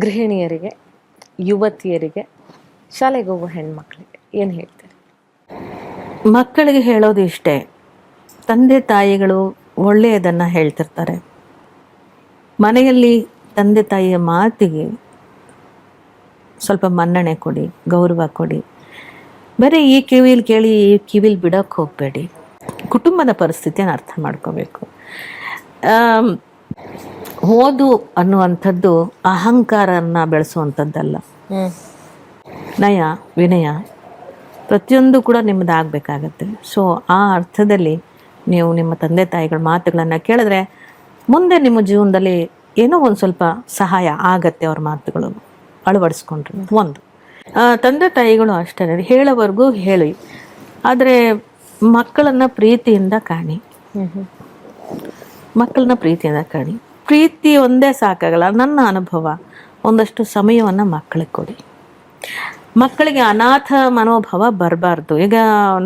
ಗೃಹಿಣಿಯರಿಗೆ, ಯುವತಿಯರಿಗೆ, ಶಾಲೆಗೆ ಹೋಗುವ ಹೆಣ್ಮಕ್ಳಿಗೆ ಏನು ಹೇಳ್ತೀರಿ? ಮಕ್ಕಳಿಗೆ ಹೇಳೋದು ಇಷ್ಟೇ, ತಂದೆ ತಾಯಿಗಳು ಒಳ್ಳೆಯದನ್ನು ಹೇಳ್ತಿರ್ತಾರೆ. ಮನೆಯಲ್ಲಿ ತಂದೆ ತಾಯಿಯ ಮಾತಿಗೆ ಸ್ವಲ್ಪ ಮನ್ನಣೆ ಕೊಡಿ, ಗೌರವ ಕೊಡಿ. ಬರೀ ಈ ಕಿವಿಲಿ ಕೇಳಿ ಈ ಕಿವಿಲಿ ಬಿಡೋಕ್ಕೆ ಹೋಗಬೇಡಿ. ಕುಟುಂಬದ ಪರಿಸ್ಥಿತಿಯನ್ನು ಅರ್ಥ ಮಾಡ್ಕೋಬೇಕು. ಓದು ಅನ್ನುವಂಥದ್ದು ಅಹಂಕಾರನ ಬೆಳೆಸುವಂಥದ್ದಲ್ಲ. ನಯ, ವಿನಯ ಪ್ರತಿಯೊಂದು ಕೂಡ ನಿಮ್ಮದಾಗಬೇಕಾಗತ್ತೆ. ಸೊ ಆ ಅರ್ಥದಲ್ಲಿ ನೀವು ನಿಮ್ಮ ತಂದೆ ತಾಯಿಗಳ ಮಾತುಗಳನ್ನು ಕೇಳಿದ್ರೆ ಮುಂದೆ ನಿಮ್ಮ ಜೀವನದಲ್ಲಿ ಏನೋ ಒಂದು ಸ್ವಲ್ಪ ಸಹಾಯ ಆಗತ್ತೆ. ಅವ್ರ ಮಾತುಗಳು ಅಳವಡಿಸ್ಕೊಂಡ್ರೆ ಒಂದು. ತಂದೆ ತಾಯಿಗಳು ಅಷ್ಟೇ, ಹೇಳೋವರೆಗೂ ಹೇಳಿ, ಆದರೆ ಮಕ್ಕಳನ್ನು ಪ್ರೀತಿಯಿಂದ ಕಾಣಿ. ಮಕ್ಕಳನ್ನ ಪ್ರೀತಿಯಿಂದ ಕಾಣಿ. ಪ್ರೀತಿ ಒಂದೇ ಸಾಕಾಗಲ್ಲ. ನನ್ನ ಅನುಭವ, ಒಂದಷ್ಟು ಸಮಯವನ್ನು ಮಕ್ಕಳಿಗೆ ಕೊಡಿ. ಮಕ್ಕಳಿಗೆ ಅನಾಥ ಮನೋಭಾವ ಬರಬಾರ್ದು. ಈಗ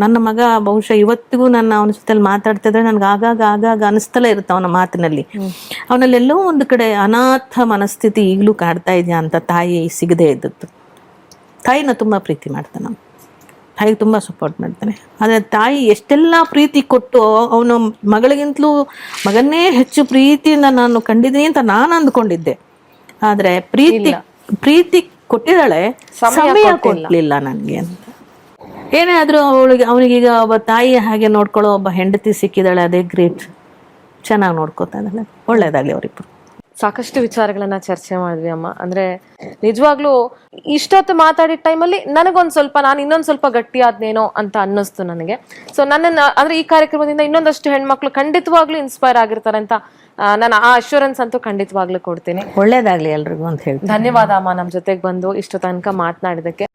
ನನ್ನ ಮಗ ಬಹುಶಃ ಇವತ್ತಿಗೂ ನನ್ನ ಅವನ ಜೊತೆಲಿ ಮಾತಾಡ್ತಿದ್ರೆ ನನಗೆ ಆಗಾಗ ಅನಿಸ್ತಲೇ ಇರುತ್ತೆ ಅವನ ಮಾತಿನಲ್ಲಿ. ಅವನಲ್ಲೆಲ್ಲೋ ಒಂದು ಕಡೆ ಅನಾಥ ಮನಸ್ಥಿತಿ ಈಗಲೂ ಕಾಡ್ತಾ ಇದೆಯಾ ಅಂತ ತಾಯಿ ಸಿಗದೇ ಇದ್ದದ್ದು. ತಾಯಿನ ತುಂಬ ಪ್ರೀತಿ ಮಾಡ್ತಾನೆ, ತಾಯಿಗೆ ತುಂಬ ಸಪೋರ್ಟ್ ಮಾಡ್ತಾನೆ. ಆದರೆ ತಾಯಿ ಎಷ್ಟೆಲ್ಲ ಪ್ರೀತಿ ಕೊಟ್ಟು ಅವನು ಮಗಳಿಗಿಂತಲೂ ಮಗನ್ನೇ ಹೆಚ್ಚು ಪ್ರೀತಿಯಿಂದ ನಾನು ಕಂಡಿದ್ದೀನಿ ಅಂತ ನಾನು ಅಂದ್ಕೊಂಡಿದ್ದೆ. ಆದರೆ ಪ್ರೀತಿ ಕೊಟ್ಟಿದ್ದಾಳೆ, ಸಮಯ ಕೊಡಲಿಲ್ಲ ನನಗೆ ಅಂತ. ಏನೇ ಆದರೂ ಅವನಿಗೀಗ ಒಬ್ಬ ತಾಯಿ ಹಾಗೆ ನೋಡ್ಕೊಳ್ಳೋ ಒಬ್ಬ ಹೆಂಡತಿ ಸಿಕ್ಕಿದ್ದಾಳೆ, ಅದೇ ಗ್ರೇಟ್. ಚೆನ್ನಾಗಿ ನೋಡ್ಕೋತಾ ಇದ್ದಾಳೆ. ಒಳ್ಳೇದಾಗಲಿ ಅವರಿಬ್ಬರು. ಸಾಕಷ್ಟು ವಿಚಾರಗಳನ್ನ ಚರ್ಚೆ ಮಾಡಿದ್ವಿ ಅಮ್ಮ. ಅಂದ್ರೆ ನಿಜವಾಗ್ಲೂ ಇಷ್ಟೊತ್ತು ಮಾತಾಡಿದ ಟೈಮಲ್ಲಿ ನನಗೊಂದು ಸ್ವಲ್ಪ, ನಾನು ಇನ್ನೊಂದು ಸ್ವಲ್ಪ ಗಟ್ಟಿ ಆದ್ನೇನೋ ಅಂತ ಅನ್ನಿಸ್ತು ನನಗೆ. ಸೊ ನನ್ನನ್ನು ಅಂದ್ರೆ ಈ ಕಾರ್ಯಕ್ರಮದಿಂದ ಇನ್ನೊಂದಷ್ಟು ಹೆಣ್ಮಕ್ಳು ಖಂಡಿತವಾಗ್ಲೂ ಇನ್ಸ್ಪೈರ್ ಆಗಿರ್ತಾರೆ ಅಂತ ನಾನು ಆ ಅಶ್ಯೂರೆನ್ಸ್ ಅಂತೂ ಖಂಡಿತವಾಗ್ಲೂ ಕೊಡ್ತೀನಿ. ಒಳ್ಳೇದಾಗ್ಲಿ ಎಲ್ರಿಗೂ ಅಂತ ಹೇಳಿ ಧನ್ಯವಾದ ಅಮ್ಮ, ನಮ್ಮ ಜೊತೆಗೆ ಬಂದು ಇಷ್ಟು ತನಕ ಮಾತನಾಡಿದಕ್ಕೆ.